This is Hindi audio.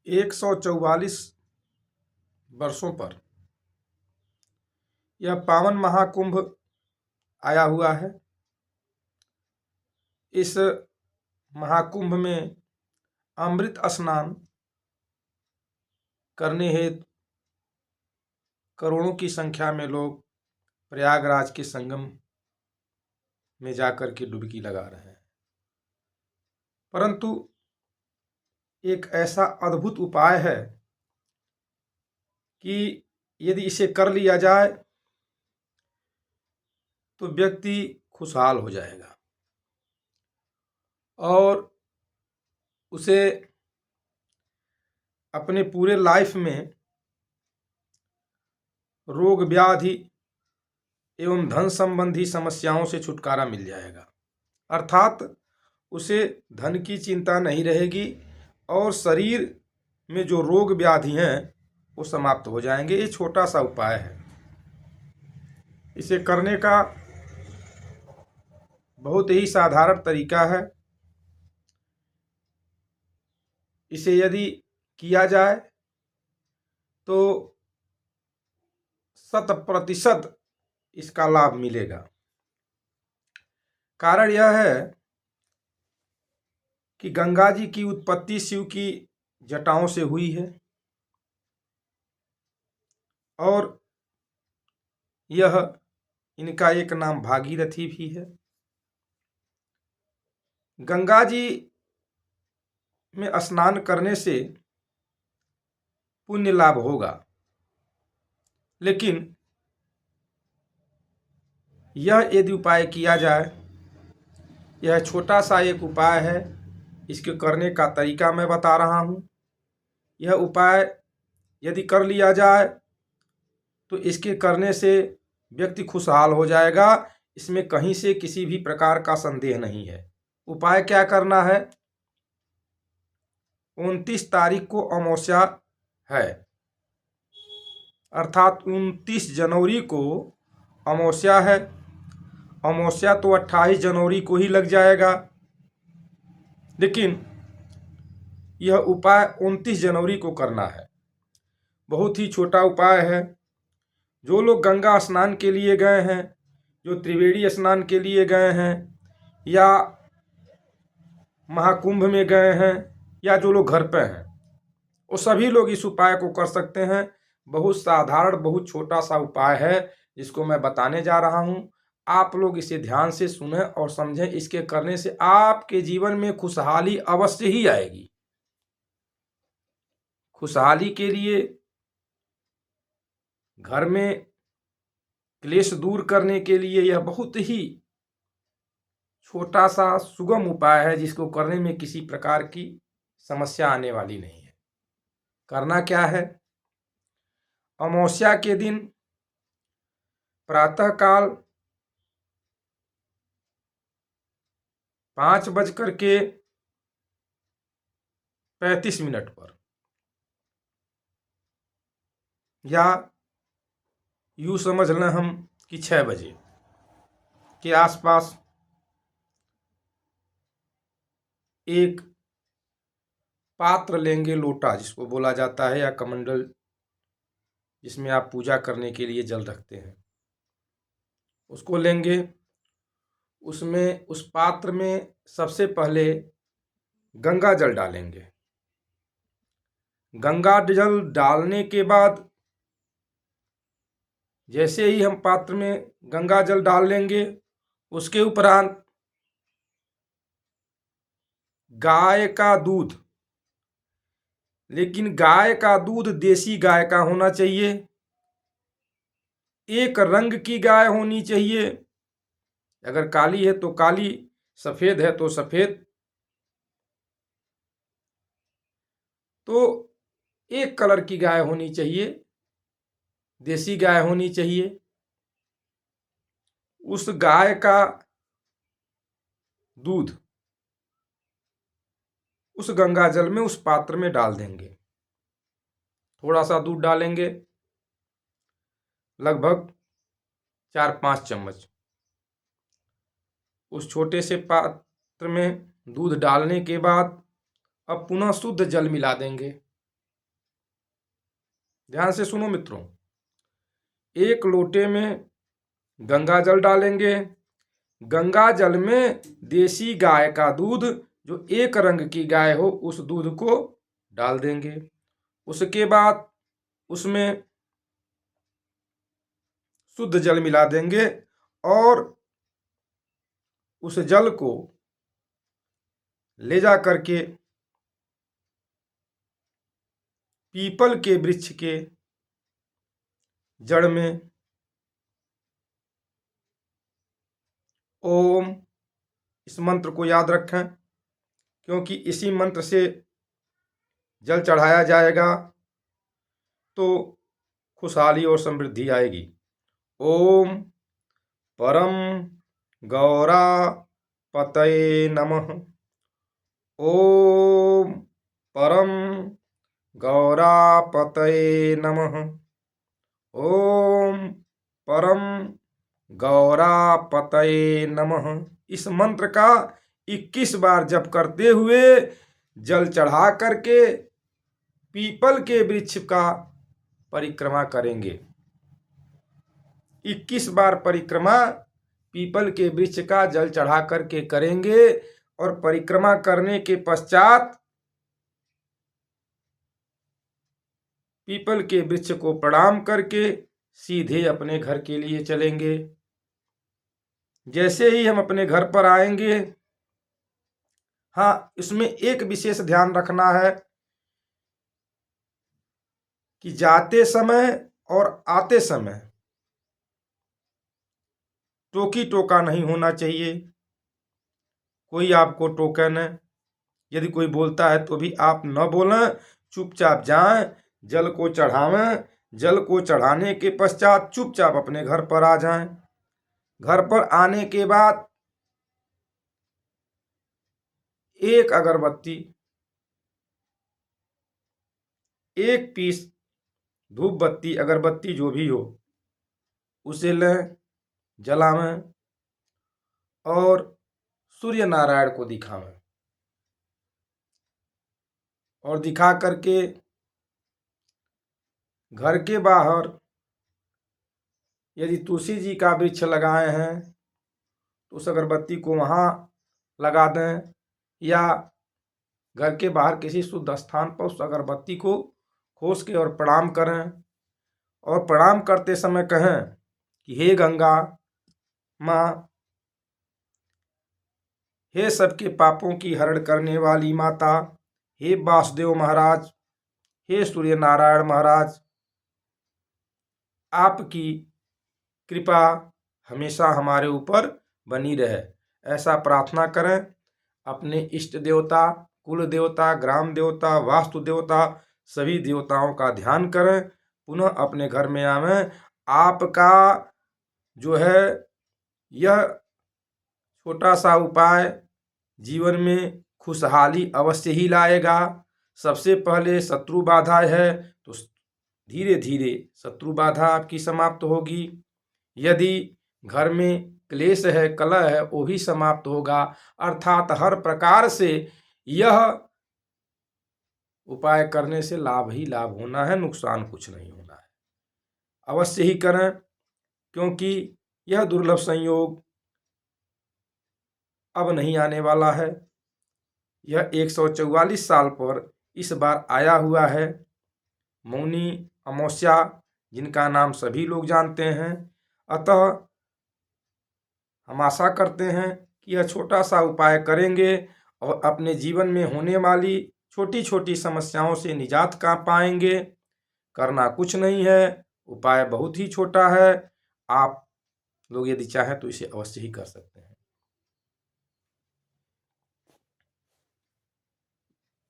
144 वर्षों पर यह पावन महाकुंभ आया हुआ है। इस महाकुंभ में अमृत स्नान करने हेतु करोड़ों की संख्या में लोग प्रयागराज के संगम में जाकर के डुबकी लगा रहे हैं। परंतु एक ऐसा अद्भुत उपाय है कि यदि इसे कर लिया जाए तो व्यक्ति खुशहाल हो जाएगा और उसे अपने पूरे लाइफ में रोग व्याधि एवं धन संबंधी समस्याओं से छुटकारा मिल जाएगा। अर्थात उसे धन की चिंता नहीं रहेगी और शरीर में जो रोग व्याधि हैं वो समाप्त हो जाएंगे। ये छोटा सा उपाय है। इसे करने का बहुत ही साधारण तरीका है। इसे यदि किया जाए तो 100% इसका लाभ मिलेगा। कारण यह है कि गंगा जी की उत्पत्ति शिव की जटाओं से हुई है और यह इनका एक नाम भागीरथी भी है। गंगा जी में स्नान करने से पुण्य लाभ होगा, लेकिन यह यदि उपाय किया जाए, यह छोटा सा एक उपाय है। इसके करने का तरीका मैं बता रहा हूँ। यह उपाय यदि कर लिया जाए तो इसके करने से व्यक्ति खुशहाल हो जाएगा। इसमें कहीं से किसी भी प्रकार का संदेह नहीं है। उपाय क्या करना है? 29 तारीख को अमावस्या है, अर्थात 29 जनवरी को अमावस्या है। अमावस्या तो 28 जनवरी को ही लग जाएगा, लेकिन यह उपाय 29 जनवरी को करना है। बहुत ही छोटा उपाय है। जो लोग गंगा स्नान के लिए गए हैं, जो त्रिवेणी स्नान के लिए गए हैं या महाकुंभ में गए हैं या जो लोग घर पे हैं, वो सभी लोग इस उपाय को कर सकते हैं। बहुत साधारण, बहुत छोटा सा उपाय है जिसको मैं बताने जा रहा हूँ। आप लोग इसे ध्यान से सुनें और समझें। इसके करने से आपके जीवन में खुशहाली अवश्य ही आएगी। खुशहाली के लिए, घर में क्लेश दूर करने के लिए यह बहुत ही छोटा सा सुगम उपाय है, जिसको करने में किसी प्रकार की समस्या आने वाली नहीं है। करना क्या है? अमावस्या के दिन प्रातःकाल 5:35 पर या यूँ समझ लें हम कि 6 बजे के आसपास एक पात्र लेंगे, लोटा जिसको बोला जाता है, या कमंडल जिसमें आप पूजा करने के लिए जल रखते हैं, उसको लेंगे। उसमें, उस पात्र में सबसे पहले गंगा जल डालेंगे। गंगा जल डालने के बाद जैसे ही हम पात्र में गंगा जल डाल लेंगे, उसके उपरांत गाय का दूध, लेकिन गाय का दूध देसी गाय का होना चाहिए। एक रंग की गाय होनी चाहिए। अगर काली है तो काली, सफेद है तो सफेद। तो एक कलर की गाय होनी चाहिए, देसी गाय होनी चाहिए। उस गाय का दूध उस गंगा जल में, उस पात्र में डाल देंगे। थोड़ा सा दूध डालेंगे, लगभग 4-5 चम्मच। उस छोटे से पात्र में दूध डालने के बाद अब पुनः शुद्ध जल मिला देंगे। ध्यान से सुनो मित्रों। एक लोटे में गंगा जल डालेंगे। गंगा जल में देसी गाय का दूध, जो एक रंग की गाय हो, उस दूध को डाल देंगे। उसके बाद उसमें शुद्ध जल मिला देंगे और उस जल को ले जा करके पीपल के वृक्ष के जड़ में ओम, इस मंत्र को याद रखें, क्योंकि इसी मंत्र से जल चढ़ाया जाएगा तो खुशहाली और समृद्धि आएगी। ओम परम गौरा पतये नमः। ओम परम गौरा पतये नमः। ओम परम गौरा पतये नमः। इस मंत्र का 21 बार जप करते हुए जल चढ़ा करके पीपल के वृक्ष का परिक्रमा करेंगे। 21 बार परिक्रमा पीपल के वृक्ष का जल चढ़ा करके करेंगे और परिक्रमा करने के पश्चात पीपल के वृक्ष को प्रणाम करके सीधे अपने घर के लिए चलेंगे। जैसे ही हम अपने घर पर आएंगे, हाँ, इसमें एक विशेष ध्यान रखना है कि जाते समय और आते समय टोकी टोका नहीं होना चाहिए। कोई आपको टोके न, यदि कोई बोलता है तो भी आप न बोलें, चुपचाप जाएं, जल को चढ़ावें। जल को चढ़ाने के पश्चात चुपचाप अपने घर पर आ जाएं। घर पर आने के बाद एक अगरबत्ती, एक पीस धूप बत्ती, अगरबत्ती जो भी हो, उसे लें, जलावें और सूर्य नारायण को दिखावें और दिखा करके घर के बाहर यदि तुलसी जी का वृक्ष लगाए हैं तो उस अगरबत्ती को वहाँ लगा दें, या घर के बाहर किसी शुद्ध स्थान पर उस अगरबत्ती को खोस के और प्रणाम करें। और प्रणाम करते समय कहें कि हे गंगा माँ, हे सबके पापों की हरण करने वाली माता, हे वासुदेव महाराज, हे सूर्य नारायण महाराज, आपकी कृपा हमेशा हमारे ऊपर बनी रहे, ऐसा प्रार्थना करें। अपने इष्ट देवता, कुल देवता, ग्राम देवता, वास्तु देवता, सभी देवताओं का ध्यान करें। पुनः अपने घर में आवें। आपका जो है यह छोटा सा उपाय जीवन में खुशहाली अवश्य ही लाएगा। सबसे पहले शत्रु बाधा है तो धीरे धीरे शत्रु बाधा आपकी समाप्त होगी। यदि घर में क्लेश है, कलह है, वो भी समाप्त होगा। अर्थात हर प्रकार से यह उपाय करने से लाभ ही लाभ होना है, नुकसान कुछ नहीं होना है। अवश्य ही करें, क्योंकि यह दुर्लभ संयोग अब नहीं आने वाला है। यह 144 साल पर इस बार आया हुआ है, मौनी अमावस्या, जिनका नाम सभी लोग जानते हैं। अतः हम आशा करते हैं कि यह छोटा सा उपाय करेंगे और अपने जीवन में होने वाली छोटी छोटी समस्याओं से निजात पाएंगे। करना कुछ नहीं है, उपाय बहुत ही छोटा है। आप लोग यदि चाहें तो इसे अवश्य ही कर सकते हैं।